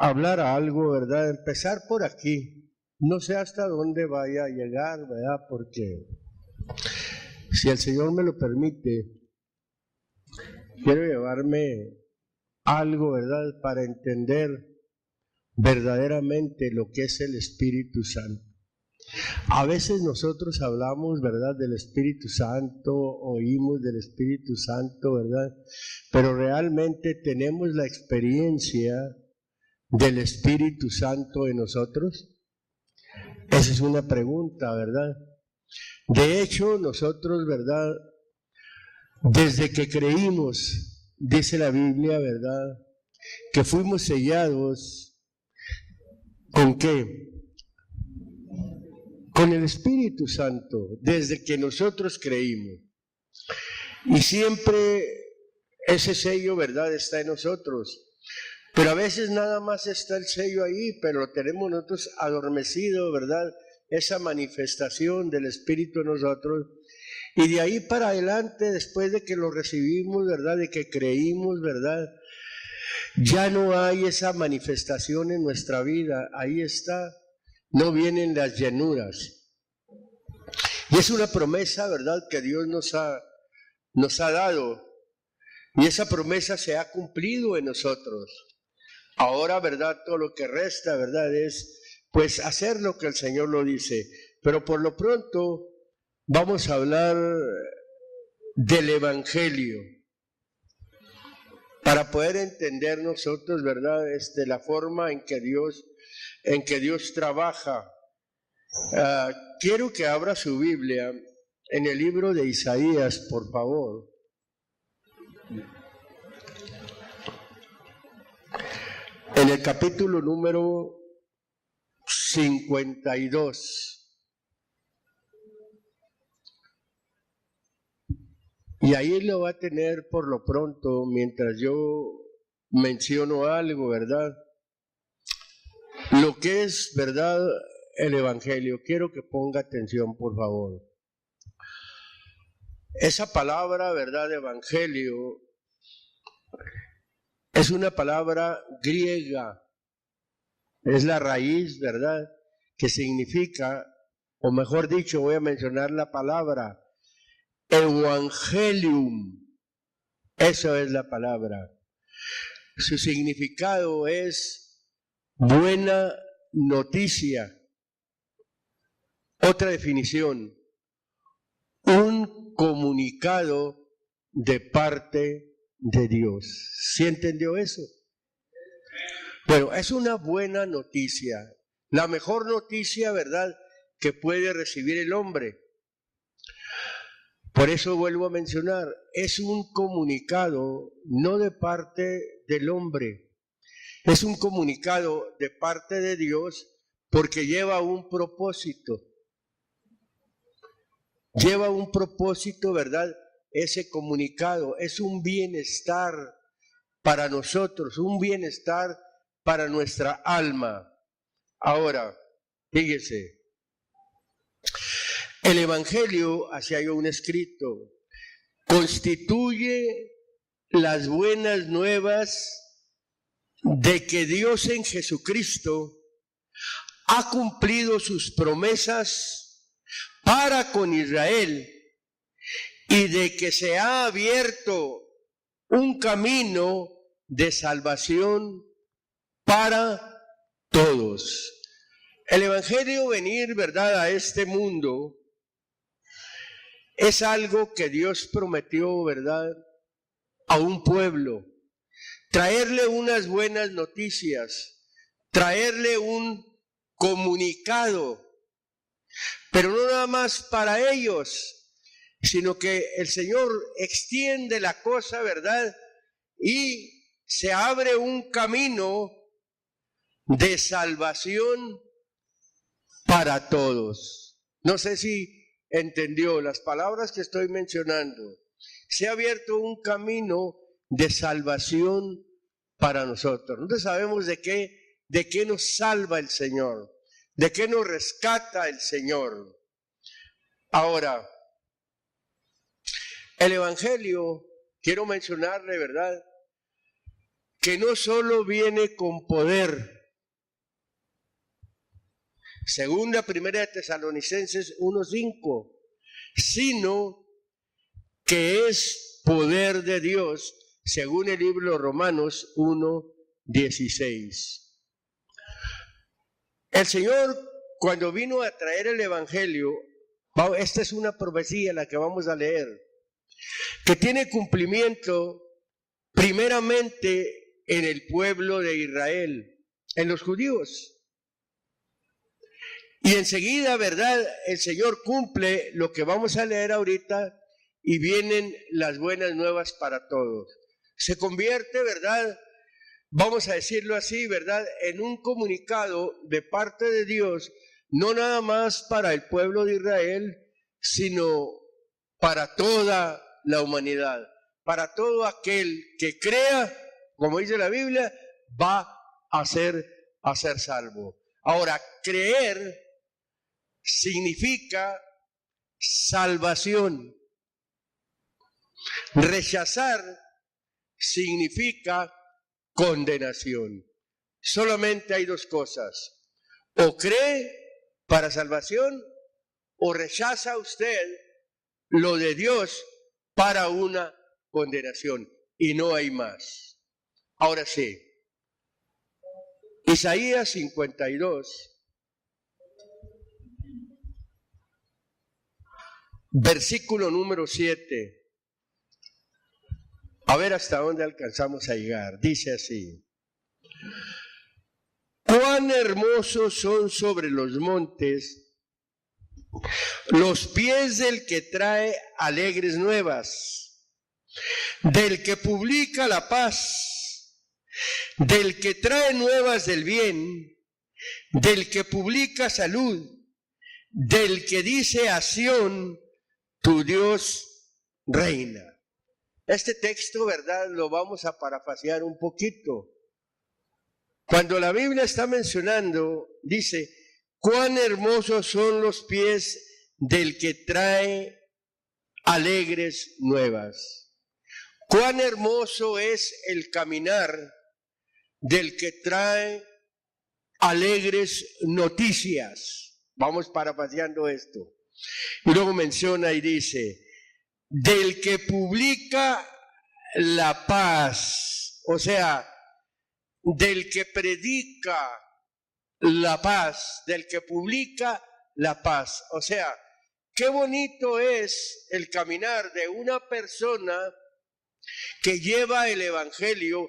hablar algo, ¿verdad? Empezar por aquí. No sé hasta dónde vaya a llegar, ¿verdad? Porque si el Señor me lo permite, quiero llevarme algo, ¿verdad? Para entender verdaderamente lo que es el Espíritu Santo. A veces nosotros hablamos, ¿verdad?, del Espíritu Santo, oímos del Espíritu Santo, ¿verdad? Pero realmente tenemos la experiencia del Espíritu Santo en nosotros. Esa es una pregunta, ¿verdad? De hecho, nosotros, ¿verdad?, desde que creímos, dice la Biblia, ¿verdad?, que fuimos sellados, ¿con qué? Con el Espíritu Santo, desde que nosotros creímos. Y siempre ese sello, ¿verdad?, está en nosotros. Pero a veces nada más está el sello ahí, pero lo tenemos nosotros adormecido, ¿verdad? Esa manifestación del Espíritu en nosotros. Y de ahí para adelante, después de que lo recibimos, ¿verdad?, de que creímos, ¿verdad?, ya no hay esa manifestación en nuestra vida. Ahí está. No vienen las llenuras. Y es una promesa, ¿verdad?, que Dios nos ha dado. Y esa promesa se ha cumplido en nosotros. Ahora, ¿verdad?, todo lo que resta, ¿verdad?, es pues hacer lo que el Señor lo dice. Pero por lo pronto vamos a hablar del Evangelio. Para poder entender nosotros, ¿verdad?, la forma en que Dios trabaja. Quiero que abra su Biblia en el libro de Isaías, por favor. En el capítulo número 52. Y ahí lo va a tener por lo pronto mientras yo menciono algo, ¿verdad? Lo que es, ¿verdad?, el Evangelio. Quiero que ponga atención, por favor. Esa palabra, ¿verdad?, Evangelio, es una palabra griega. Es la raíz, ¿verdad?, que significa, o mejor dicho, voy a mencionar la palabra Evangelium. Eso es la palabra. Su significado es buena noticia. Otra definición, un comunicado de parte de Dios. ¿Sí entendió eso? Bueno, es una buena noticia. La mejor noticia, ¿verdad?, que puede recibir el hombre. Por eso vuelvo a mencionar, es un comunicado no de parte del hombre, es un comunicado de parte de Dios porque lleva un propósito. Lleva un propósito, ¿verdad? Ese comunicado es un bienestar para nosotros, un bienestar para nuestra alma. Ahora, fíjese, el Evangelio, así hay un escrito, constituye las buenas nuevas de que Dios en Jesucristo ha cumplido sus promesas para con Israel y de que se ha abierto un camino de salvación para todos. El Evangelio, venir, ¿verdad?, a este mundo, es algo que Dios prometió, ¿verdad?, a un pueblo. Traerle unas buenas noticias, traerle un comunicado, pero no nada más para ellos, sino que el Señor extiende la cosa, ¿verdad?, y se abre un camino de salvación para todos. No sé si entendió las palabras que estoy mencionando. Se ha abierto un camino de salvación para nosotros. Nosotros sabemos de qué nos salva el Señor, de qué nos rescata el Señor. Ahora, el Evangelio, quiero mencionarle, ¿verdad?, que no solo viene con poder, según la primera de Tesalonicenses 1:5, sino que es poder de Dios, según el libro de Romanos 1:16. El Señor, cuando vino a traer el Evangelio, esta es una profecía la que vamos a leer, que tiene cumplimiento primeramente en el pueblo de Israel, en los judíos. Y enseguida, ¿verdad? El Señor cumple lo que vamos a leer ahorita y vienen las buenas nuevas para todos. Se convierte, ¿verdad? Vamos a decirlo así, ¿verdad? En un comunicado de parte de Dios, no nada más para el pueblo de Israel, sino para toda la humanidad, para todo aquel que crea, como dice la Biblia, va a ser salvo. Ahora, creer significa salvación. Rechazar significa condenación. Solamente hay dos cosas: o cree para salvación, o rechaza usted lo de Dios para una condenación, y no hay más. Ahora sí, Isaías 52, versículo número 7. A ver hasta dónde alcanzamos a llegar. Dice así: cuán hermosos son sobre los montes los pies del que trae alegres nuevas, del que publica la paz, del que trae nuevas del bien, del que publica salud, del que dice a Sión, tu Dios reina. Este texto, ¿verdad?, lo vamos a parafrasear un poquito. Cuando la Biblia está mencionando, dice: cuán hermosos son los pies del que trae alegres nuevas. Cuán hermoso es el caminar del que trae alegres noticias. Vamos parafraseando esto. Y luego menciona y dice: del que publica la paz, o sea, del que predica la paz, del que publica la paz. O sea, qué bonito es el caminar de una persona que lleva el Evangelio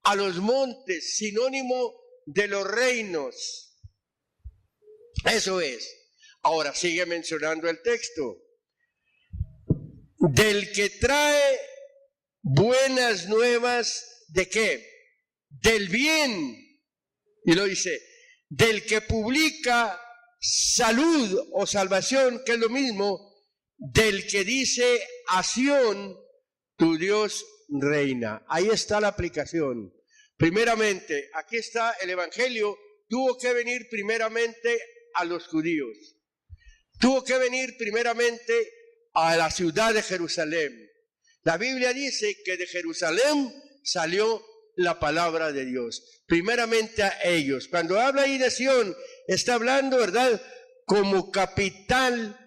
a los montes, sinónimo de los reinos. Eso es. Ahora sigue mencionando el texto: del que trae buenas nuevas, ¿de qué? Del bien. Y lo dice: del que publica salud o salvación, que es lo mismo, del que dice a Sión, tu Dios reina. Ahí está la aplicación. Primeramente, aquí está el Evangelio, tuvo que venir primeramente a los judíos. Tuvo que venir primeramente a la ciudad de Jerusalén. La Biblia dice que de Jerusalén salió la palabra de Dios. Primeramente a ellos. Cuando habla ahí de Sión, está hablando, ¿verdad?, como capital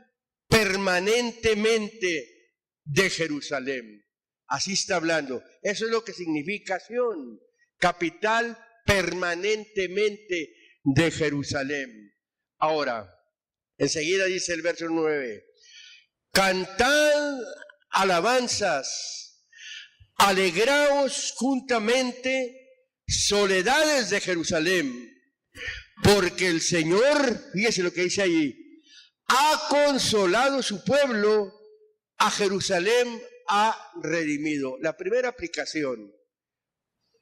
permanentemente de Jerusalén. Así está hablando. Eso es lo que significa Sión, capital permanentemente de Jerusalén. Ahora, enseguida dice el verso 9: cantad alabanzas, alegraos juntamente, soledades de Jerusalén, porque el Señor, fíjese lo que dice allí, ha consolado su pueblo, a Jerusalén ha redimido. La primera aplicación.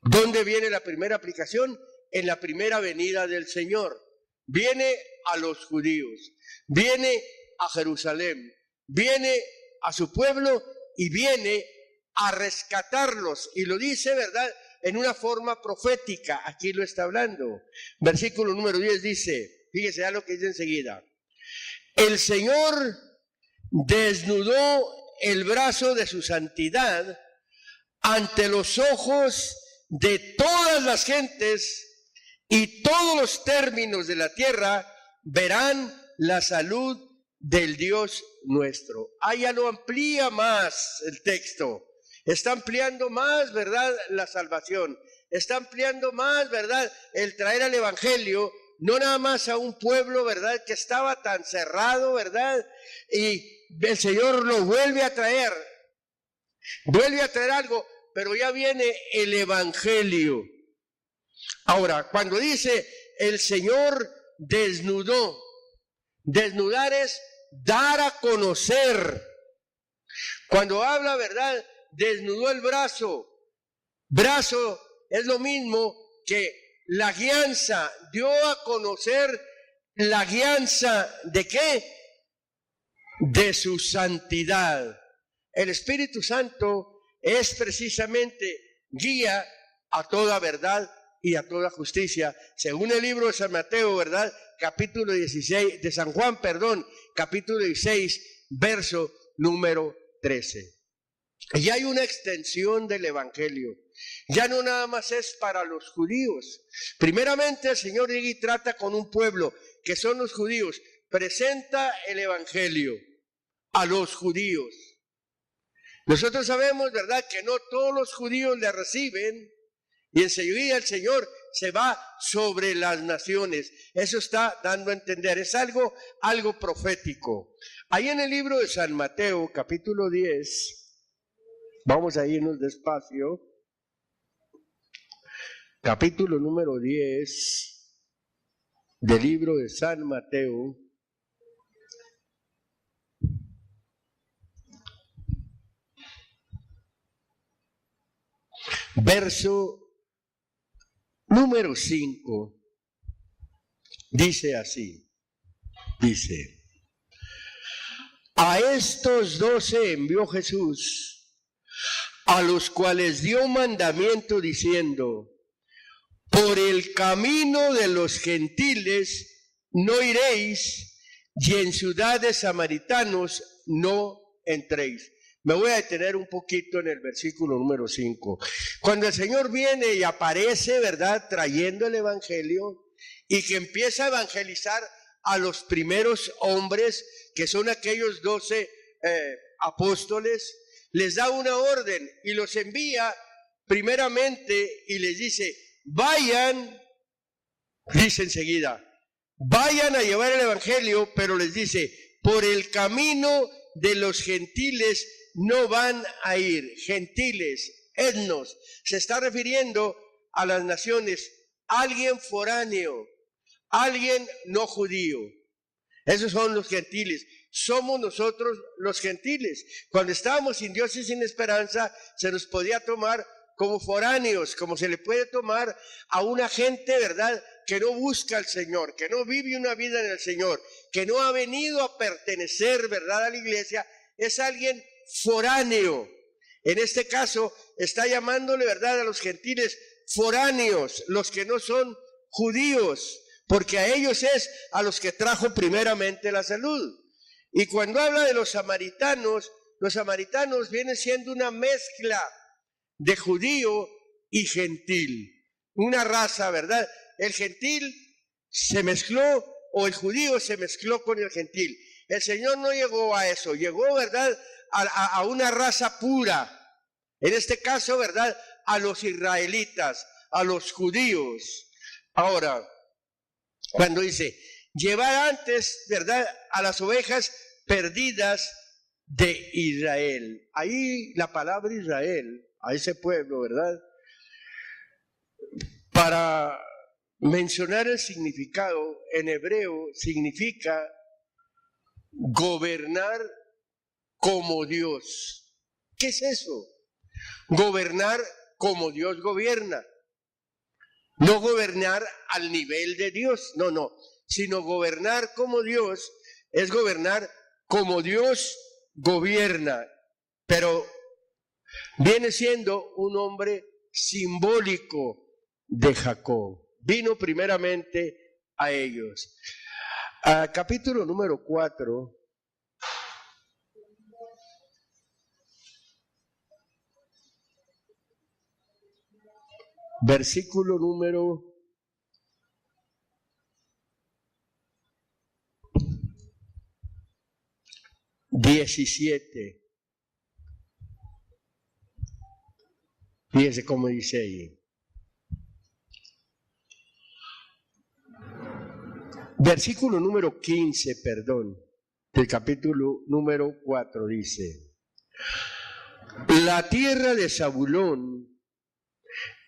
¿Dónde viene la primera aplicación? En la primera venida del Señor. Viene a los judíos, viene a Jerusalén, viene a su pueblo y viene a rescatarlos. Y lo dice, ¿verdad?, en una forma profética. Aquí lo está hablando. Versículo número 10 dice, fíjese ya lo que dice enseguida: el Señor desnudó el brazo de su santidad ante los ojos de todas las gentes y todos los términos de la tierra verán la salud del Dios nuestro. Ya lo amplía más el texto. Está ampliando más, ¿verdad?, la salvación. Está ampliando más, ¿verdad?, el traer al evangelio, no nada más a un pueblo, ¿verdad?, que estaba tan cerrado, ¿verdad? Y el Señor lo vuelve a traer algo, pero ya viene el evangelio. Ahora, cuando dice el Señor desnudó, desnudar es dar a conocer. Cuando habla, ¿verdad?, desnudó el brazo. Brazo es lo mismo que la guianza, dio a conocer la guianza ¿de qué? De su santidad. El Espíritu Santo es precisamente guía a toda verdad y a toda justicia, según el libro de San Mateo, ¿verdad? Capítulo 16, de San Juan, perdón, capítulo 16, verso número 13. Y hay una extensión del evangelio. Ya no nada más es para los judíos. Primeramente el Señor llega y trata con un pueblo que son los judíos. Presenta el evangelio a los judíos. Nosotros sabemos, ¿verdad?, que no todos los judíos le reciben, y enseguida el Señor se va sobre las naciones. Eso está dando a entender, es algo profético. Ahí en el libro de San Mateo, capítulo 10, vamos a irnos despacio. Capítulo número 10 del libro de San Mateo. Verso número 5. Dice así, dice: a estos 12 envió Jesús, a los cuales dio mandamiento diciendo: por el camino de los gentiles no iréis, y en ciudades samaritanos no entréis. Me voy a detener un poquito en el versículo número 5. Cuando el Señor viene y aparece, ¿verdad?, trayendo el evangelio, y que empieza a evangelizar a los primeros hombres, que son aquellos 12 apóstoles, les da una orden y los envía primeramente y les dice: vayan, dice enseguida, vayan a llevar el evangelio, pero les dice: por el camino de los gentiles no van a ir. Gentiles, etnos, se está refiriendo a las naciones, alguien foráneo, alguien no judío. Esos son los gentiles. Somos nosotros los gentiles. Cuando estábamos sin Dios y sin esperanza, se nos podía tomar como foráneos, como se le puede tomar a una gente, ¿verdad?, que no busca al Señor, que no vive una vida en el Señor, que no ha venido a pertenecer, ¿verdad?, a la iglesia. Es alguien foráneo. En este caso está llamándole, ¿verdad?, a los gentiles foráneos, los que no son judíos, porque a ellos es a los que trajo primeramente la salud. Y cuando habla de los samaritanos vienen siendo una mezcla de judío y gentil, una raza, ¿verdad? El gentil se mezcló, o el judío se mezcló con el gentil. El Señor no llegó a eso, llegó, ¿verdad?, a una raza pura. En este caso, ¿verdad?, a los israelitas, a los judíos. Ahora, cuando dice llevar antes, ¿verdad?, a las ovejas perdidas de Israel. Ahí la palabra Israel, a ese pueblo, ¿verdad?, para mencionar el significado, en hebreo significa gobernar como Dios. ¿Qué es eso? Gobernar como Dios gobierna. No gobernar al nivel de Dios, no, sino gobernar como Dios es gobernar como Dios gobierna, pero viene siendo un hombre simbólico de Jacob. Vino primeramente a ellos. Capítulo número 4. versículo número 17. Fíjese cómo dice ahí. Versículo número 15, perdón, del capítulo número 4 dice: la tierra de Zabulón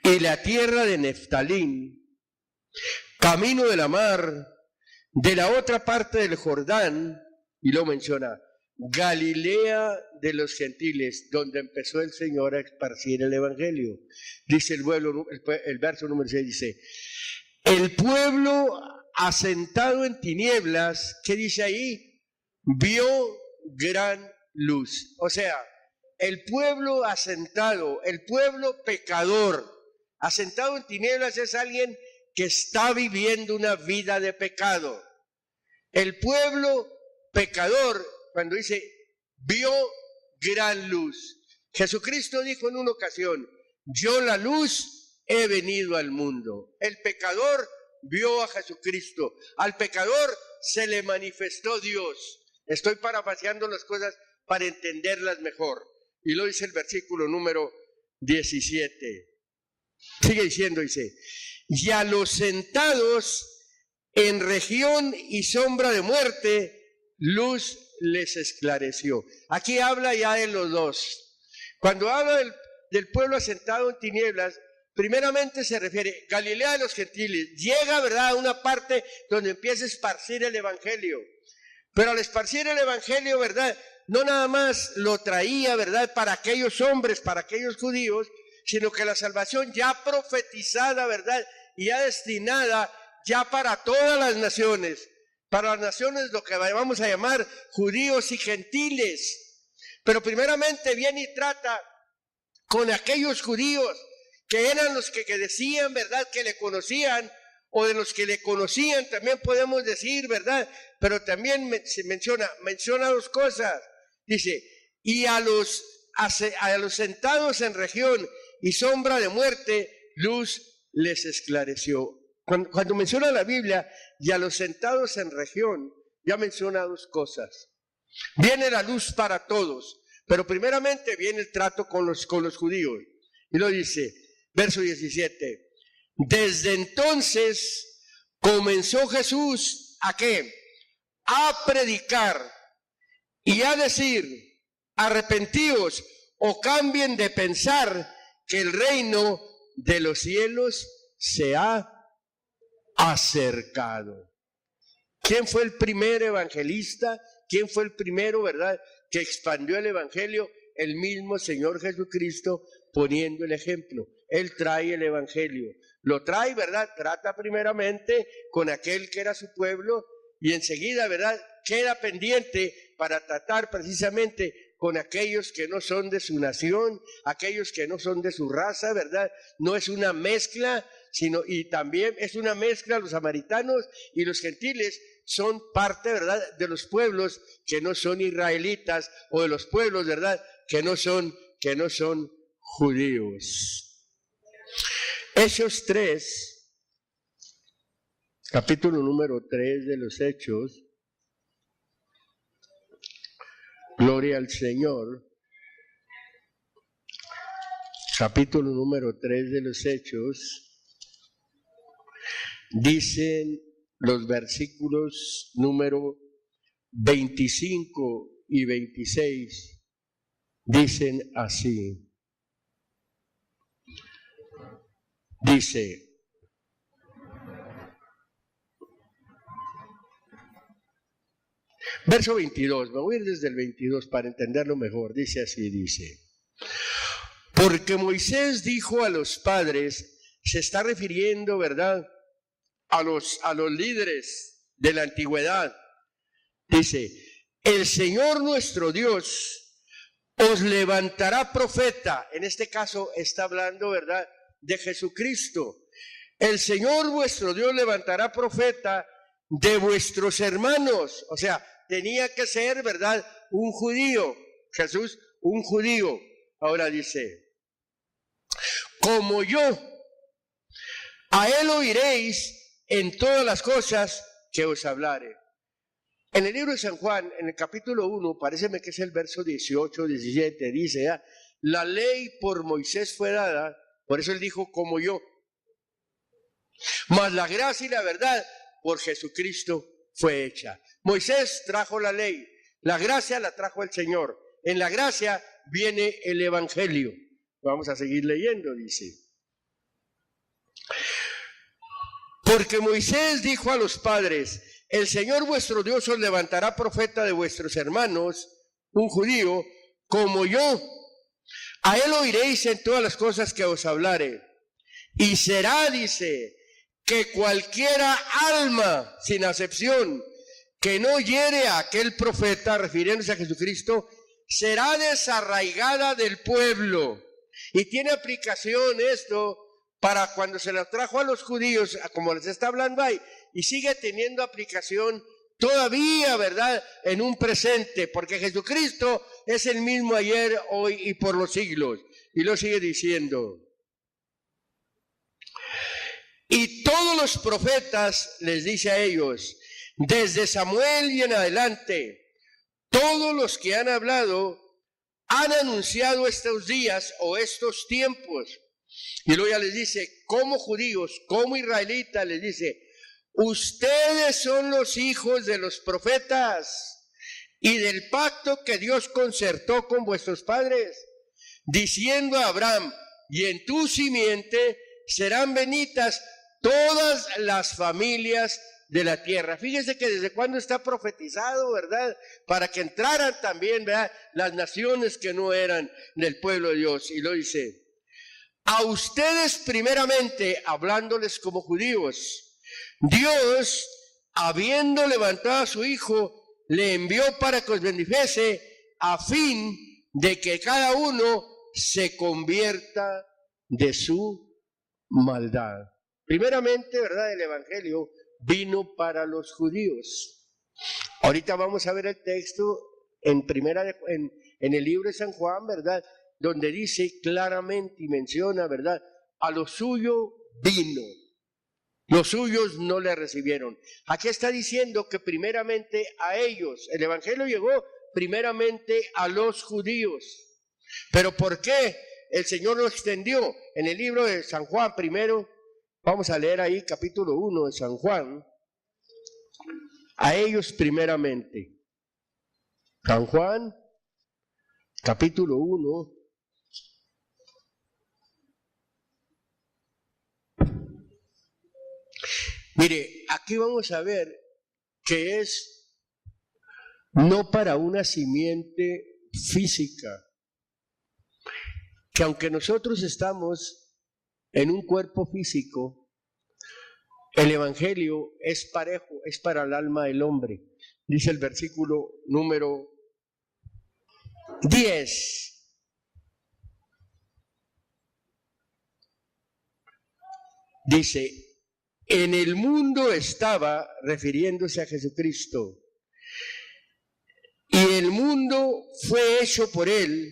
y la tierra de Neftalín, camino de la mar, de la otra parte del Jordán, y lo menciona, Galilea de los gentiles, donde empezó el Señor a esparcir el evangelio. Dice el verso número 6, dice: el pueblo asentado en tinieblas, ¿qué dice ahí? Vio gran luz. O sea, el pueblo asentado, el pueblo pecador, asentado en tinieblas es alguien que está viviendo una vida de pecado. El pueblo pecador, cuando dice vio gran luz. Jesucristo dijo en una ocasión: yo la luz he venido al mundo. El pecador vio a Jesucristo. Al pecador se le manifestó Dios. Estoy parafraseando las cosas para entenderlas mejor. Y lo dice el versículo número 17. Sigue diciendo, dice: y a los sentados en región y sombra de muerte, luz les esclareció. Aquí habla ya de los dos. Cuando habla del pueblo asentado en tinieblas, primeramente se refiere a Galilea de los gentiles. Llega, ¿verdad?, a una parte donde empieza a esparcir el evangelio. Pero al esparcir el evangelio, ¿verdad?, no nada más lo traía, ¿verdad?, para aquellos hombres, para aquellos judíos, sino que la salvación ya profetizada, ¿verdad?, y ya destinada ya para todas las naciones. Para las naciones lo que vamos a llamar judíos y gentiles. Pero primeramente viene y trata con aquellos judíos que eran los que decían, ¿verdad?, que le conocían, o de los que le conocían también podemos decir, ¿verdad? Pero también se menciona dos cosas. Dice: y a los sentados en región y sombra de muerte, luz les esclareció. Cuando menciona la Biblia y a los sentados en región, ya menciona dos cosas. Viene la luz para todos, pero primeramente viene el trato con los judíos. Y lo dice, verso 17: desde entonces comenzó Jesús ¿a qué? A predicar y a decir: arrepentíos o cambien de pensar, que el reino de los cielos se ha acercado. ¿Quién fue el primer evangelista? ¿Quién fue el primero, verdad, que expandió el evangelio? El mismo Señor Jesucristo, poniendo el ejemplo. Él trae el evangelio. Lo trae, ¿verdad? Trata primeramente con aquel que era su pueblo y enseguida, ¿verdad?, queda pendiente para tratar precisamente con aquellos que no son de su nación, aquellos que no son de su raza, ¿verdad? No es una mezcla, y también es una mezcla. Los samaritanos y los gentiles son parte, ¿verdad?, de los pueblos que no son israelitas, o de los pueblos, ¿verdad?, que no son judíos. Hechos 3, capítulo número 3 de los Hechos. Gloria al Señor. Capítulo número 3 de los Hechos. Dicen los versículos número 25 y 26. Dicen así. Dice: verso 22, me voy a ir desde el 22 para entenderlo mejor. Dice así, dice: porque Moisés dijo a los padres, se está refiriendo, ¿verdad?, a los líderes de la antigüedad. Dice: el Señor nuestro Dios os levantará profeta. En este caso está hablando, ¿verdad?, de Jesucristo. El Señor vuestro Dios levantará profeta de vuestros hermanos. O sea, tenía que ser, ¿verdad?, un judío. Jesús, un judío. Ahora dice: como yo A él oiréis en todas las cosas que os hablare. En el libro de San Juan, en el capítulo 1, paréceme que es el verso 18, 17, dice, la ley por Moisés fue dada, por eso él dijo, como yo. Mas la gracia y la verdad por Jesucristo fue hecha. Moisés trajo la ley, la gracia la trajo el Señor. En la gracia viene el Evangelio. Vamos a seguir leyendo, dice. Porque Moisés dijo a los padres, el Señor vuestro Dios os levantará profeta de vuestros hermanos, un judío, como yo. A él oiréis en todas las cosas que os hablare. Y será, dice, que cualquiera alma, sin acepción, que no hiere a aquel profeta, refiriéndose a Jesucristo, será desarraigada del pueblo. Y tiene aplicación esto para cuando se la trajo a los judíos, como les está hablando ahí, y sigue teniendo aplicación todavía, ¿verdad?, en un presente, porque Jesucristo es el mismo ayer, hoy y por los siglos. Y lo sigue diciendo. Y todos los profetas, les dice a ellos, desde Samuel y en adelante, todos los que han hablado han anunciado estos días o estos tiempos. Y luego ya les dice, como judíos, como israelitas, les dice, ustedes son los hijos de los profetas y del pacto que Dios concertó con vuestros padres, diciendo a Abraham, y en tu simiente serán benditas todas las familias de la tierra. Fíjense que desde cuándo está profetizado, ¿verdad? Para que entraran también, ¿verdad?, las naciones que no eran del pueblo de Dios. Y lo dice, a ustedes primeramente, hablándoles como judíos, Dios, habiendo levantado a su Hijo, le envió para que os bendijese, a fin de que cada uno se convierta de su maldad. Primeramente, ¿verdad?, el Evangelio vino para los judíos. Ahorita vamos a ver el texto en el libro de San Juan, ¿verdad?, donde dice claramente y menciona, ¿verdad?, a lo suyo vino, los suyos no le recibieron. Aquí está diciendo que primeramente a ellos, el Evangelio llegó primeramente a los judíos. ¿Pero por qué el Señor lo extendió? En el libro de San Juan primero, vamos a leer ahí capítulo 1 de San Juan, a ellos primeramente. San Juan, capítulo 1. Mire, aquí vamos a ver que es no para una simiente física, que aunque nosotros estamos en un cuerpo físico, el Evangelio es parejo, es para el alma del hombre. Dice el versículo número 10. Dice, en el mundo estaba, refiriéndose a Jesucristo, y el mundo fue hecho por él,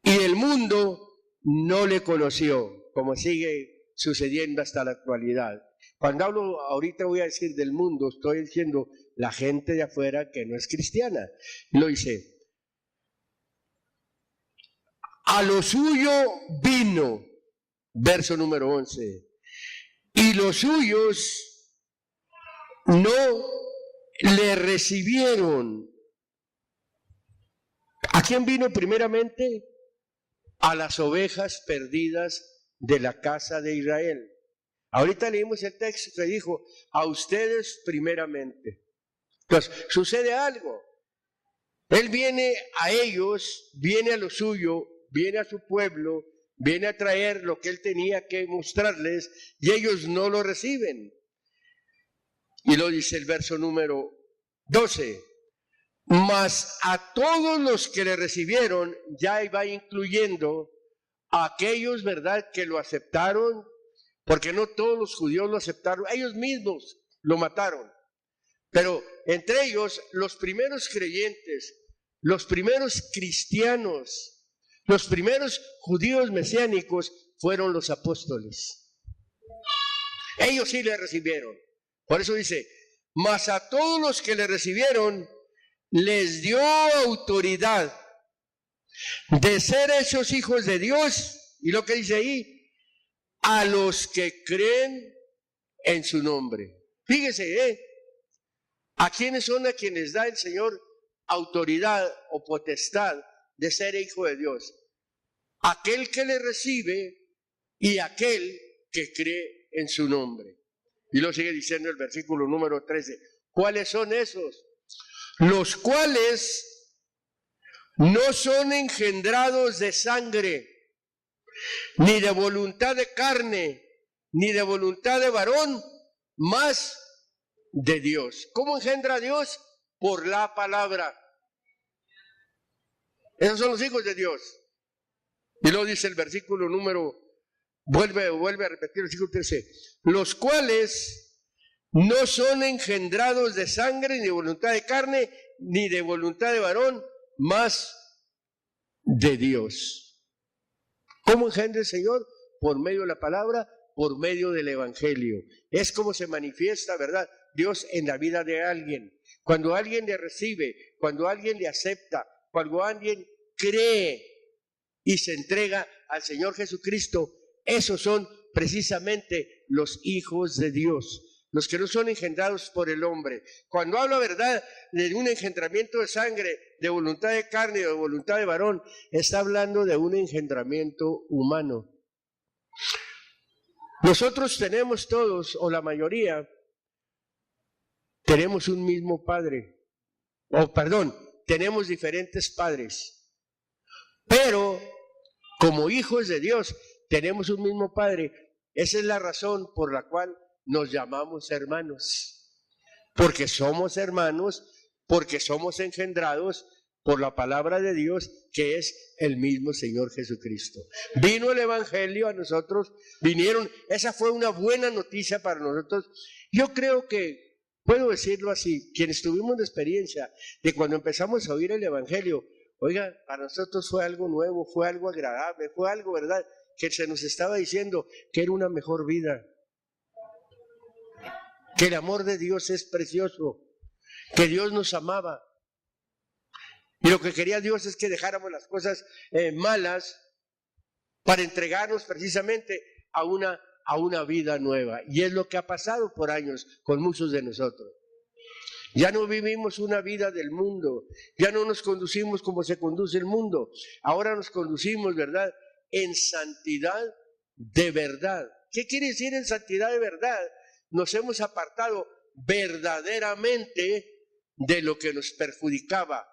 y el mundo no le conoció, como sigue sucediendo hasta la actualidad. Cuando hablo, ahorita voy a decir del mundo, estoy diciendo la gente de afuera que no es cristiana. Lo dice, a lo suyo vino, verso número 11, y los suyos no le recibieron. ¿A quién vino primeramente? A las ovejas perdidas de la casa de Israel. Ahorita leímos el texto que dijo, a ustedes primeramente. Entonces, sucede algo. Él viene a ellos, viene a lo suyo, viene a su pueblo, viene a traer lo que él tenía que mostrarles y ellos no lo reciben. Y lo dice el verso número 12. Mas a todos los que le recibieron, ya va incluyendo a aquellos, ¿verdad?, que lo aceptaron, porque no todos los judíos lo aceptaron, ellos mismos lo mataron. Pero entre ellos, los primeros creyentes, los primeros cristianos, los primeros judíos mesiánicos fueron los apóstoles. Ellos sí le recibieron. Por eso dice, mas a todos los que le recibieron, les dio autoridad de ser hechos hijos de Dios. Y lo que dice ahí, a los que creen en su nombre. Fíjese, ¿a quiénes son a quienes da el Señor autoridad o potestad de ser hijo de Dios? Aquel que le recibe y aquel que cree en su nombre. Y lo sigue diciendo el versículo número 13. ¿Cuáles son esos? Los cuales no son engendrados de sangre, ni de voluntad de carne, ni de voluntad de varón, mas de Dios. ¿Cómo engendra a Dios? Por la palabra. Esos son los hijos de Dios. Y luego dice el versículo número, vuelve a repetir el versículo 13, los cuales no son engendrados de sangre, ni de voluntad de carne, ni de voluntad de varón, mas de Dios. ¿Cómo engendra el Señor? Por medio de la palabra, por medio del evangelio. Es como se manifiesta, ¿verdad?, Dios en la vida de alguien. Cuando alguien le recibe, cuando alguien le acepta, cuando alguien cree y se entrega al Señor Jesucristo, esos son precisamente los hijos de Dios, los que no son engendrados por el hombre. Cuando habla, ¿verdad?, de un engendramiento de sangre, de voluntad de carne o de voluntad de varón, está hablando de un engendramiento humano. Nosotros tenemos todos, o la mayoría, tenemos un mismo padre, tenemos diferentes padres, pero como hijos de Dios tenemos un mismo padre. Esa es la razón por la cual nos llamamos hermanos, porque somos hermanos, porque somos engendrados por la palabra de Dios, que es el mismo Señor Jesucristo. Vino el evangelio a nosotros, esa fue una buena noticia para nosotros. Yo creo que puedo decirlo así, quienes tuvimos la experiencia de cuando empezamos a oír el evangelio, oiga, para nosotros fue algo nuevo, fue algo agradable, fue algo, ¿verdad?, que se nos estaba diciendo que era una mejor vida, que el amor de Dios es precioso, que Dios nos amaba. Y lo que quería Dios es que dejáramos las cosas malas para entregarnos precisamente a una vida nueva. Y es lo que ha pasado por años con muchos de nosotros. Ya no vivimos una vida del mundo, ya no nos conducimos como se conduce el mundo. Ahora nos conducimos, ¿verdad?, en santidad de verdad. ¿Qué quiere decir en santidad de verdad? Nos hemos apartado verdaderamente de lo que nos perjudicaba.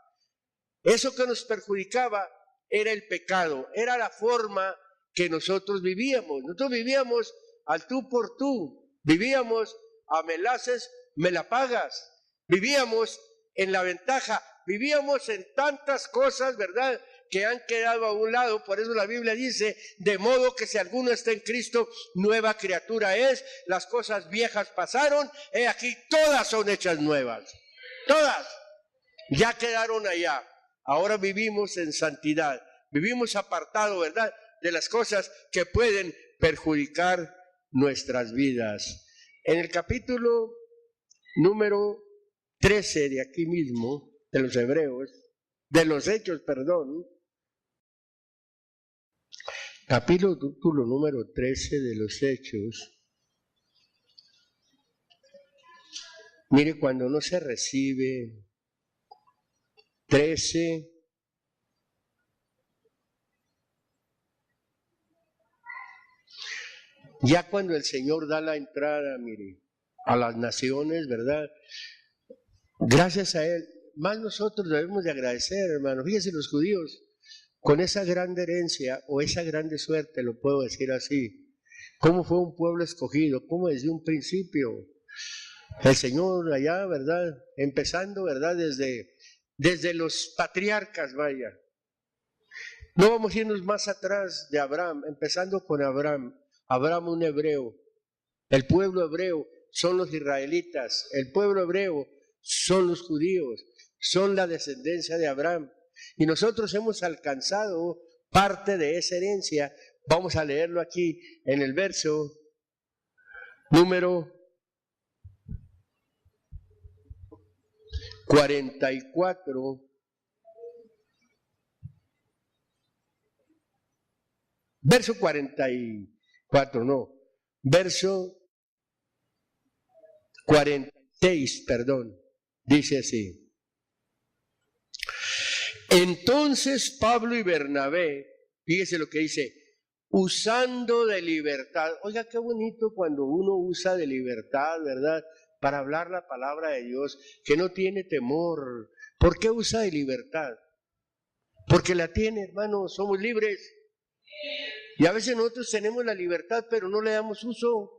Eso que nos perjudicaba era el pecado, era la forma que nosotros vivíamos. Nosotros vivíamos al tú por tú, vivíamos a me la haces, me la pagas, vivíamos en la ventaja, vivíamos en tantas cosas, ¿verdad?, que han quedado a un lado. Por eso la Biblia dice, de modo que si alguno está en Cristo, nueva criatura es, las cosas viejas pasaron, he aquí todas son hechas nuevas, todas, ya quedaron allá. Ahora vivimos en santidad, vivimos apartado, ¿verdad?, de las cosas que pueden perjudicar nuestras vidas. En el capítulo número 13 de aquí mismo, de los Hechos, capítulo número 13 de los Hechos, mire, cuando no se recibe, 13, ya cuando el Señor da la entrada, mire, a las naciones, ¿verdad?, gracias a Él, más nosotros debemos de agradecer, hermano. Fíjense, los judíos, con esa grande herencia, o esa grande suerte, lo puedo decir así, cómo fue un pueblo escogido, cómo desde un principio, el Señor allá, ¿verdad?, empezando, ¿verdad?, desde los patriarcas, vaya. No vamos a irnos más atrás de Abraham, empezando con Abraham un hebreo. El pueblo hebreo son los israelitas, el pueblo hebreo son los judíos, son la descendencia de Abraham. Y nosotros hemos alcanzado parte de esa herencia. Vamos a leerlo aquí en el verso número 44, verso 44, no, verso 46, perdón, dice así. Entonces Pablo y Bernabé, fíjese lo que dice, usando de libertad. Oiga, qué bonito cuando uno usa de libertad, ¿verdad? Para hablar la palabra de Dios, que no tiene temor. ¿Por qué usa de libertad? Porque la tiene, hermano, somos libres. Y a veces nosotros tenemos la libertad, pero no le damos uso.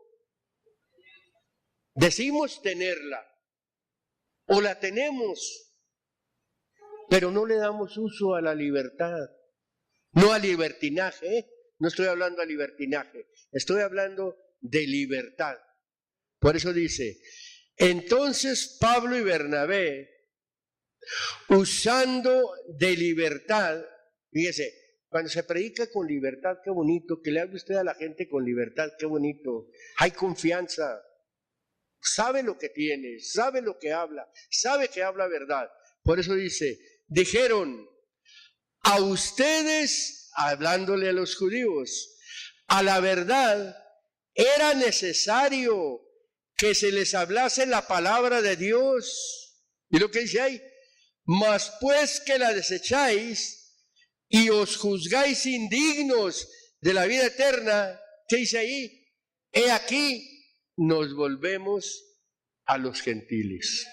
Decimos tenerla, o la tenemos, pero no le damos uso a la libertad. No al libertinaje, ¿eh? No estoy hablando a libertinaje, estoy hablando de libertad. Por eso dice, entonces Pablo y Bernabé, usando de libertad, fíjese, cuando se predica con libertad, qué bonito, que le hable usted a la gente con libertad, qué bonito, hay confianza, sabe lo que tiene, sabe lo que habla, sabe que habla verdad. Por eso dice, dijeron, a ustedes, hablándole a los judíos, a la verdad era necesario que se les hablase la palabra de Dios. Y lo que dice ahí, mas pues que la desecháis y os juzgáis indignos de la vida eterna, ¿qué dice ahí? He aquí, nos volvemos a los gentiles.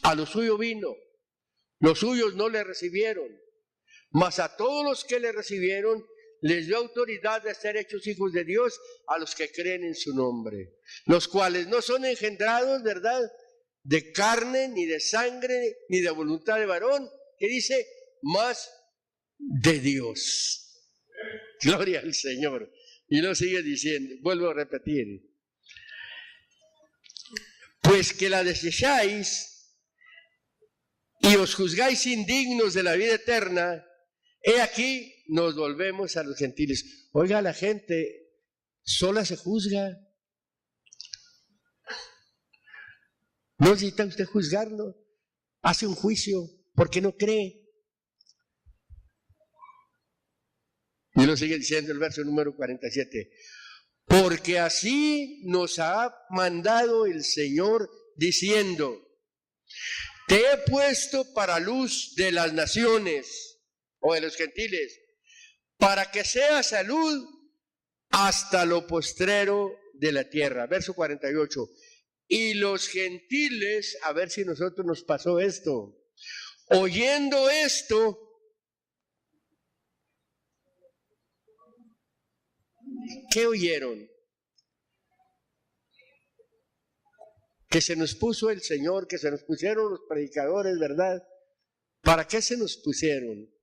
A lo suyo vino, los suyos no le recibieron. Mas a todos los que le recibieron, les dio autoridad de ser hechos hijos de Dios a los que creen en su nombre, los cuales no son engendrados, ¿verdad?, de carne, ni de sangre, ni de voluntad de varón, que dice, mas de Dios. Gloria al Señor. Y lo sigue diciendo, vuelvo a repetir, pues que la desecháis y os juzgáis indignos de la vida eterna, he aquí, nos volvemos a los gentiles. Oiga, la gente sola se juzga. No necesita usted juzgarlo. Hace un juicio porque no cree. Y lo sigue diciendo el verso número 47. Porque así nos ha mandado el Señor diciendo, te he puesto para luz de las naciones o de los gentiles, para que sea salud hasta lo postrero de la tierra. Verso 48. Y los gentiles, a ver si a nosotros nos pasó esto, oyendo esto, ¿qué oyeron? Que se nos puso el Señor, que se nos pusieron los predicadores, ¿verdad? ¿Para qué se nos pusieron?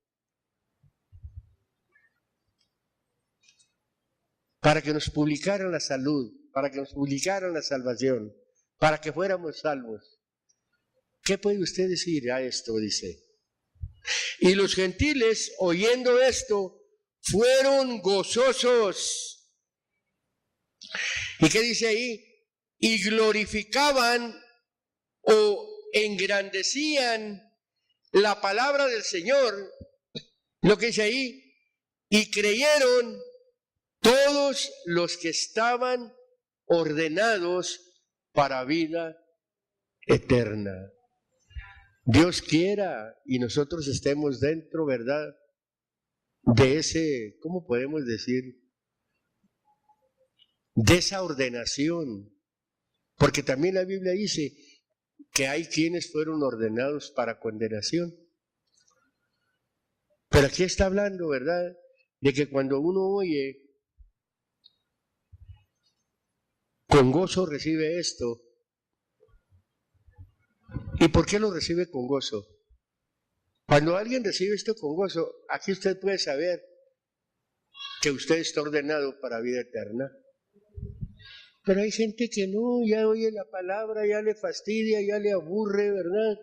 Para que nos publicaran la salud, para que nos publicaran la salvación, para que fuéramos salvos. ¿Qué puede usted decir a esto? Dice. Y los gentiles, oyendo esto, fueron gozosos. ¿Y qué dice ahí? Y glorificaban o engrandecían la palabra del Señor, lo que dice ahí, y creyeron todos los que estaban ordenados para vida eterna. Dios quiera y nosotros estemos dentro, ¿verdad?, de ese, ¿cómo podemos decir?, de esa ordenación. Porque también la Biblia dice que hay quienes fueron ordenados para condenación. Pero aquí está hablando, ¿verdad?, de que cuando uno oye, con gozo recibe esto. ¿Y por qué lo recibe con gozo? Cuando alguien recibe esto con gozo, aquí usted puede saber que usted está ordenado para vida eterna. Pero hay gente que no, ya oye la palabra, ya le fastidia, ya le aburre, ¿verdad?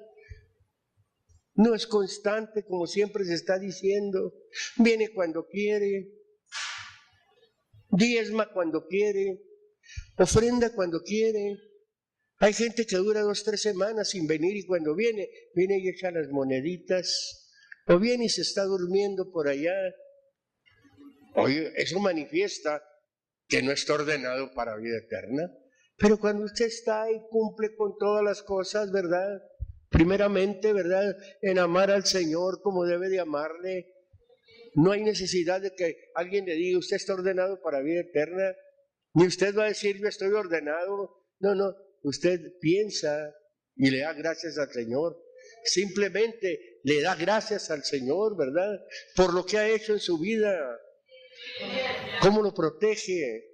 No es constante como siempre se está diciendo. Viene cuando quiere, diezma cuando quiere, ofrenda cuando quiere. Hay gente que dura 2, 3 semanas sin venir y cuando viene y echa las moneditas, o viene y se está durmiendo por allá. Oye, eso manifiesta que no está ordenado para vida eterna. Pero cuando usted está y cumple con todas las cosas, ¿verdad? Primeramente, ¿verdad? En amar al Señor como debe de amarle. No hay necesidad de que alguien le diga, usted está ordenado para vida eterna. Ni usted va a decir, yo estoy ordenado. No. Usted piensa y le da gracias al Señor. Simplemente le da gracias al Señor, ¿verdad? Por lo que ha hecho en su vida. Cómo lo protege.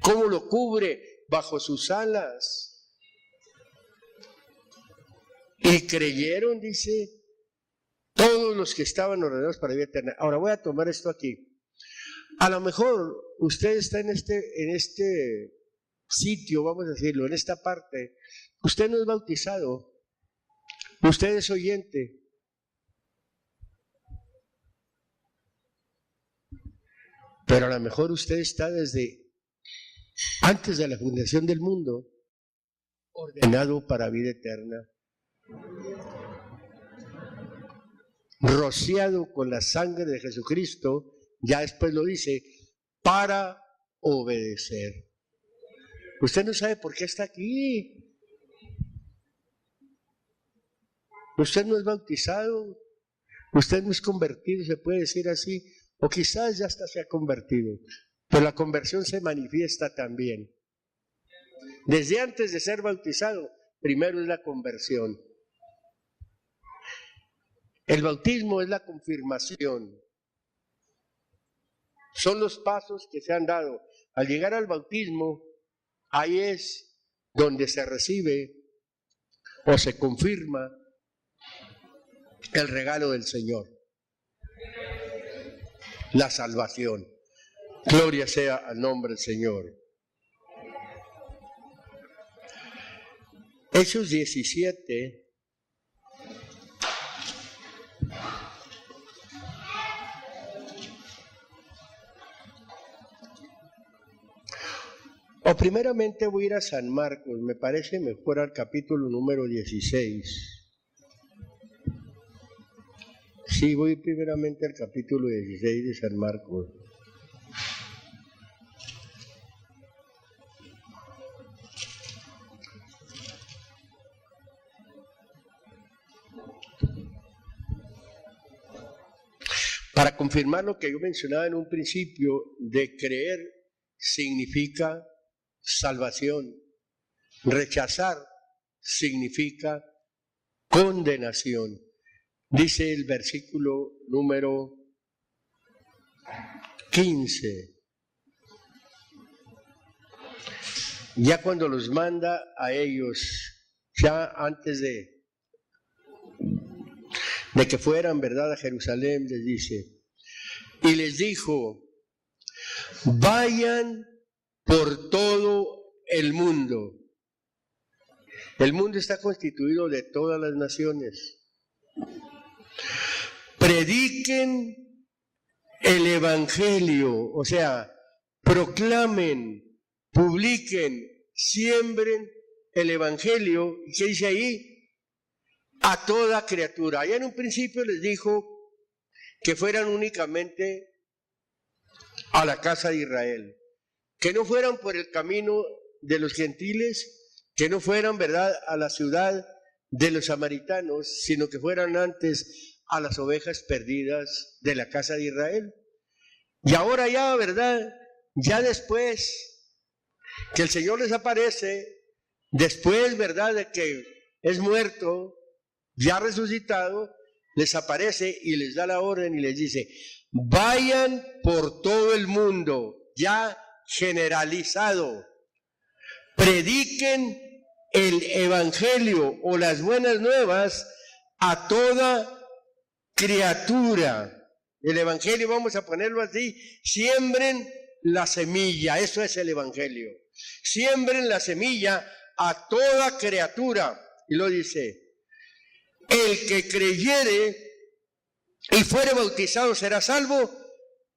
Cómo lo cubre bajo sus alas. Y creyeron, dice, todos los que estaban ordenados para vida eterna. Ahora voy a tomar esto aquí. A lo mejor usted está en este sitio, vamos a decirlo, en esta parte. Usted no es bautizado. Usted es oyente. Pero a lo mejor usted está desde antes de la fundación del mundo ordenado para vida eterna. Rociado con la sangre de Jesucristo, ya después lo dice, para obedecer. Usted no sabe por qué está aquí. Usted no es bautizado, usted no es convertido, se puede decir así, o quizás ya hasta se ha convertido, pero la conversión se manifiesta también. Desde antes de ser bautizado, primero es la conversión. El bautismo es la confirmación. Son los pasos que se han dado. Al llegar al bautismo, ahí es donde se recibe o se confirma el regalo del Señor, la salvación. Gloria sea al nombre del Señor. Hechos 17. O primeramente voy a ir a San Marcos, me parece mejor al capítulo número 16. Sí, voy primeramente al capítulo 16 de San Marcos. Para confirmar lo que yo mencionaba en un principio, de creer significa salvación. Rechazar significa condenación. Dice el versículo número 15. Ya cuando los manda a ellos, ya antes de que fueran, ¿verdad?, a Jerusalén, les dice, y les dijo, vayan por todo el mundo. El mundo está constituido de todas las naciones. Prediquen el evangelio, o sea, proclamen, publiquen, siembren el evangelio. ¿Qué dice ahí? A toda criatura. Allá en un principio les dijo que fueran únicamente a la casa de Israel, que no fueran por el camino de los gentiles, que no fueran, ¿verdad?, a la ciudad de los samaritanos, sino que fueran antes a las ovejas perdidas de la casa de Israel. Y ahora ya, ¿verdad?, ya después que el Señor les aparece, después, ¿verdad?, de que es muerto, ya resucitado, les aparece y les da la orden y les dice, vayan por todo el mundo, ya generalizado, prediquen el evangelio o las buenas nuevas a toda criatura. El evangelio, vamos a ponerlo así, siembren la semilla, eso es el evangelio. Siembren la semilla a toda criatura. Y lo dice, el que creyere y fuere bautizado será salvo,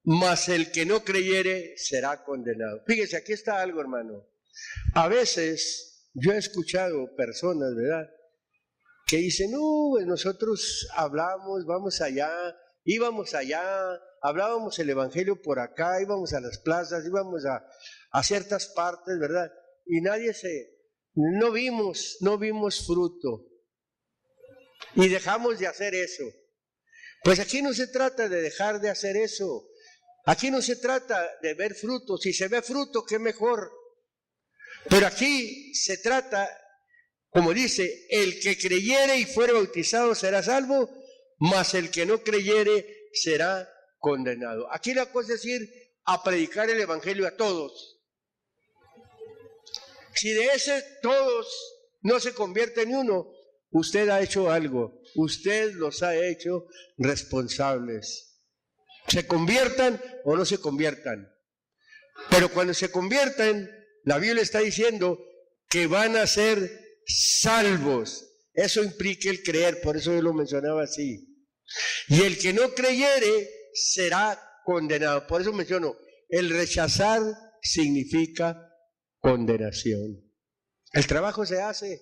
mas el que no creyere será condenado. Fíjese, aquí está algo, hermano. A veces yo he escuchado personas, ¿verdad?, que dicen, pues nosotros hablamos, vamos allá, íbamos allá, hablábamos el evangelio por acá, íbamos a las plazas, íbamos a ciertas partes, ¿verdad? Y no vimos fruto. Y dejamos de hacer eso. Pues aquí no se trata de dejar de hacer eso. Aquí no se trata de ver fruto. Si se ve fruto, qué mejor. Pero aquí se trata, como dice, el que creyere y fuere bautizado será salvo, mas el que no creyere será condenado. Aquí la cosa es ir a predicar el evangelio a todos. Si de ese todos no se convierte ni uno, usted ha hecho algo, usted los ha hecho responsables. Se conviertan o no se conviertan. Pero cuando se conviertan, la Biblia está diciendo que van a ser salvos. Eso implica el creer, por eso yo lo mencionaba así. Y el que no creyere será condenado. Por eso menciono, el rechazar significa condenación. El trabajo se hace.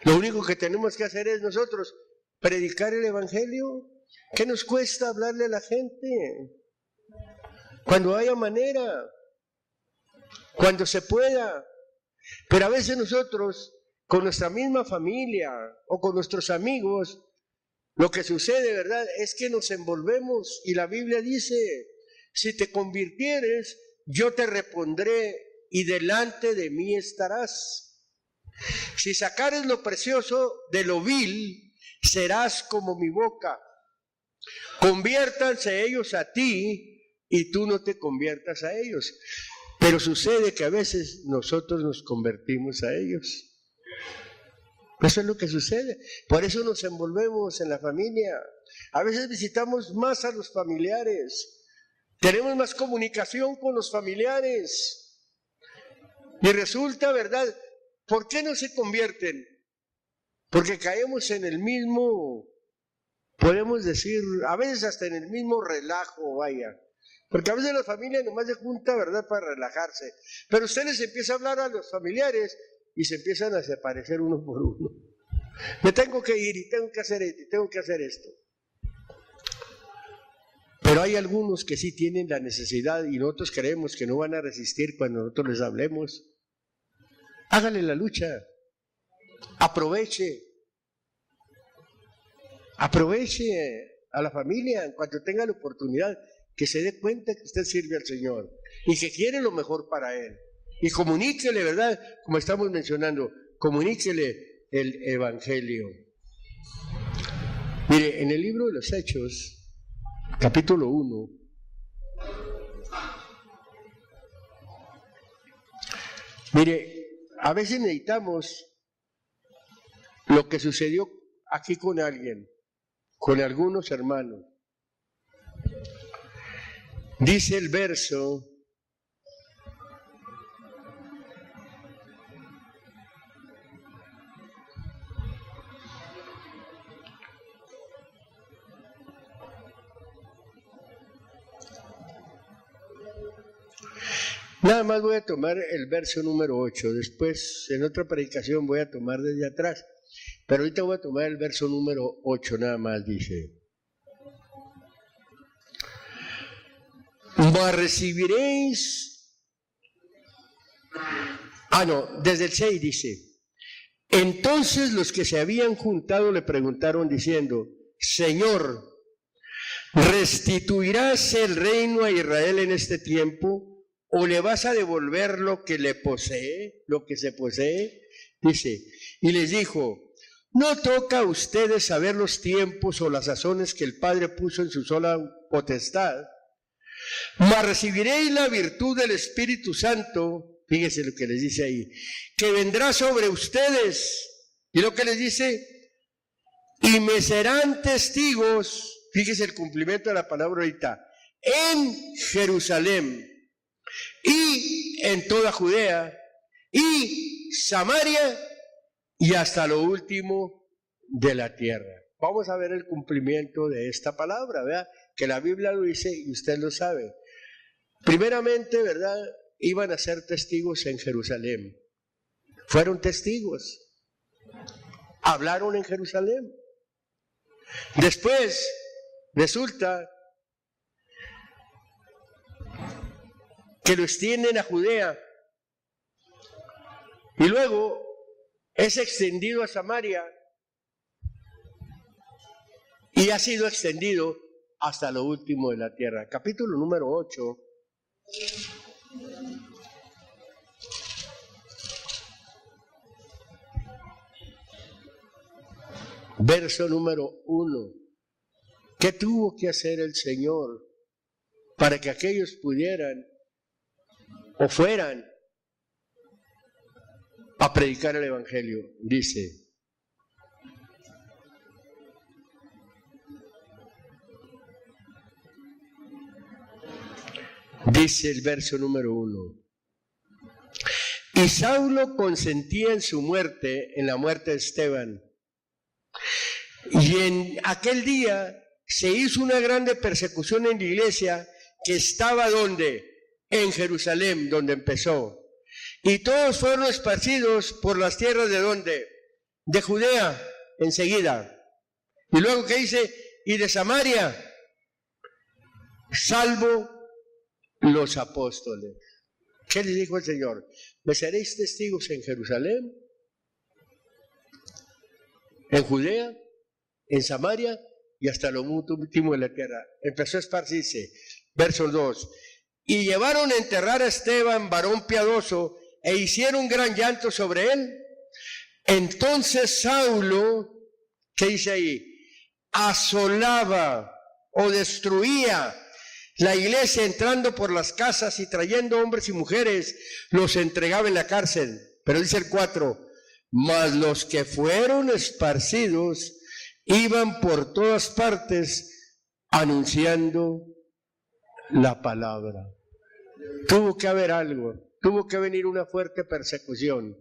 Lo único que tenemos que hacer es nosotros predicar el evangelio. ¿Qué nos cuesta hablarle a la gente? Cuando haya manera, cuando se pueda. Pero a veces nosotros, con nuestra misma familia o con nuestros amigos, lo que sucede, ¿verdad?, es que nos envolvemos y la Biblia dice, si te convirtieres, yo te repondré y delante de mí estarás. Si sacares lo precioso de lo vil, serás como mi boca. Conviértanse ellos a ti y tú no te conviertas a ellos. Pero sucede que a veces nosotros nos convertimos a ellos. Eso es lo que sucede. Por eso nos envolvemos en la familia. A veces visitamos más a los familiares. Tenemos más comunicación con los familiares. Y resulta, ¿verdad? ¿Por qué no se convierten? Porque caemos en el mismo, podemos decir, a veces hasta en el mismo relajo, vaya. Porque a veces la familia nomás se junta, ¿verdad?, para relajarse. Pero usted les empieza a hablar a los familiares y se empiezan a desaparecer uno por uno. Me tengo que ir y tengo que hacer esto y tengo que hacer esto. Pero hay algunos que sí tienen la necesidad y nosotros creemos que no van a resistir cuando nosotros les hablemos. Hágale la lucha. Aproveche a la familia en cuanto tenga la oportunidad, que se dé cuenta que usted sirve al Señor y que quiere lo mejor para Él. Y comuníquele, ¿verdad? Como estamos mencionando, comuníquele el Evangelio. Mire, en el libro de los Hechos, capítulo 1, mire, a veces necesitamos lo que sucedió aquí con alguien, con algunos hermanos. Dice el verso, nada más voy a tomar el verso número 8, después en otra predicación voy a tomar desde atrás, pero ahorita voy a tomar el verso número 8 nada más, dice. Mas recibiréis, desde el 6 dice, entonces los que se habían juntado le preguntaron diciendo, Señor, ¿restituirás el reino a Israel en este tiempo? ¿O le vas a devolver lo que le posee, lo que se posee? Dice, y les dijo, no toca a ustedes saber los tiempos o las sazones que el Padre puso en su sola potestad, mas recibiréis la virtud del Espíritu Santo, fíjese lo que les dice ahí, que vendrá sobre ustedes, y lo que les dice, y me serán testigos, fíjese el cumplimiento de la palabra ahorita, en Jerusalén, y en toda Judea, y Samaria, y hasta lo último de la tierra. Vamos a ver el cumplimiento de esta palabra, ¿verdad? Que la Biblia lo dice y usted lo sabe. Primeramente, ¿verdad? iban a ser testigos en Jerusalén. Fueron testigos. Hablaron en Jerusalén. Después resulta que lo extienden a Judea y luego es extendido a Samaria y ha sido extendido hasta lo último de la tierra. Capítulo número 8. Verso número 1. ¿Qué tuvo que hacer el Señor para que aquellos pudieran o fueran a predicar el Evangelio? Dice: dice el verso número 1. Y Saulo consentía en su muerte, en la muerte de Esteban. Y en aquel día se hizo una grande persecución en la iglesia que estaba ¿dónde? En Jerusalén, donde empezó. Y todos fueron esparcidos por las tierras de ¿dónde? De Judea, enseguida. Y luego ¿qué dice? Y de Samaria, salvo los apóstoles. ¿Qué les dijo el Señor? ¿Me seréis testigos en Jerusalén? ¿En Judea? ¿En Samaria? Y hasta lo último de la tierra. Empezó a esparcirse. Verso 2. Y llevaron a enterrar a Esteban, varón piadoso, e hicieron gran llanto sobre él. Entonces Saulo, ¿qué dice ahí? Asolaba o destruía la iglesia, entrando por las casas y trayendo hombres y mujeres, los entregaba en la cárcel. Pero dice el 4, mas los que fueron esparcidos iban por todas partes anunciando la palabra. Tuvo que haber algo, tuvo que venir una fuerte persecución.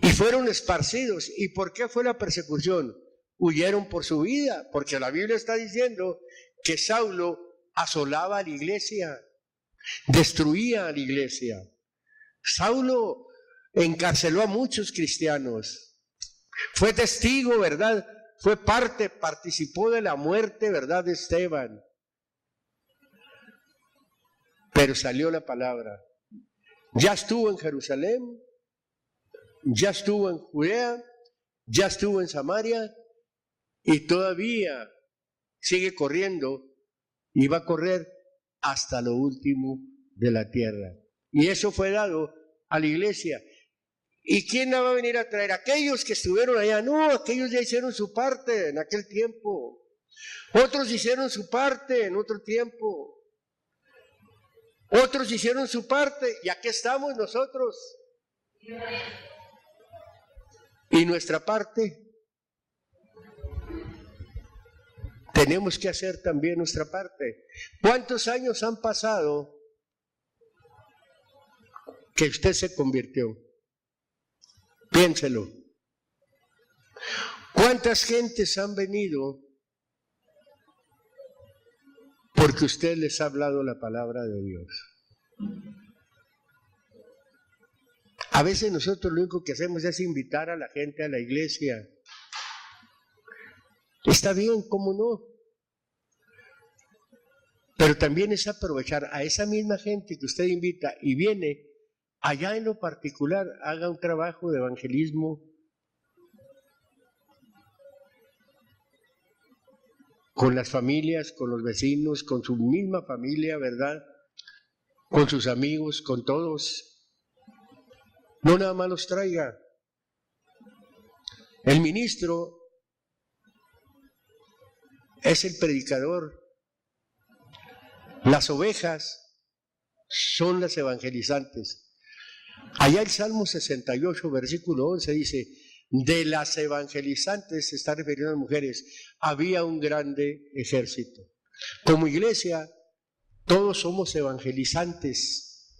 Y fueron esparcidos. ¿Y por qué fue la persecución? Huyeron por su vida, porque la Biblia está diciendo que Saulo asolaba a la iglesia, destruía a la iglesia. Saulo encarceló a muchos cristianos, fue testigo, ¿verdad? Fue parte, participó de la muerte, ¿verdad?, de Esteban. Pero salió la palabra. Ya estuvo en Jerusalén, ya estuvo en Judea, ya estuvo en Samaria y todavía sigue corriendo y va a correr hasta lo último de la tierra. Y eso fue dado a la iglesia. ¿Y quién la va a venir a traer? Aquellos que estuvieron allá. No, aquellos ya hicieron su parte en aquel tiempo. Otros hicieron su parte en otro tiempo. Otros hicieron su parte y aquí estamos nosotros. Y nuestra parte, tenemos que hacer también nuestra parte. ¿Cuántos años han pasado que usted se convirtió? Piénselo. ¿Cuántas gentes han venido porque usted les ha hablado la palabra de Dios? A veces nosotros lo único que hacemos es invitar a la gente a la iglesia. Está bien, ¿cómo no? Pero también es aprovechar a esa misma gente que usted invita y viene allá en lo particular, haga un trabajo de evangelismo con las familias, con los vecinos, con su misma familia, ¿verdad? Con sus amigos, con todos. No nada más los traiga. El ministro es el predicador. Las ovejas son las evangelizantes. Allá el Salmo 68, versículo 11 dice, de las evangelizantes, se está refiriendo a las mujeres, había un grande ejército. Como iglesia, todos somos evangelizantes.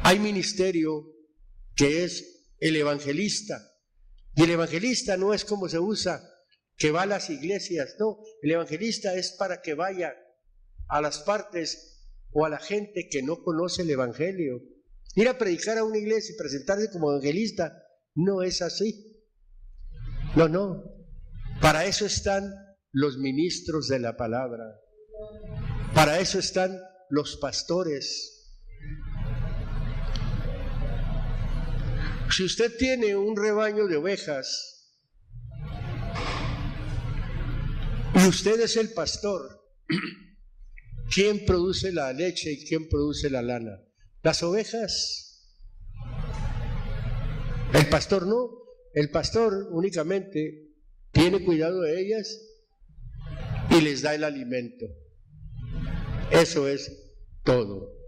Hay ministerio que es el evangelista. Y el evangelista no es como se usa, que va a las iglesias. No, el evangelista es para que vaya a las partes o a la gente que no conoce el Evangelio. Ir a predicar a una iglesia y presentarse como evangelista no es así. No. Para eso están los ministros de la palabra. Para eso están los pastores. Si usted tiene un rebaño de ovejas y usted es el pastor, ¿quién produce la leche y quién produce la lana? Las ovejas. El pastor no. El pastor únicamente tiene cuidado de ellas y les da el alimento. Eso es todo.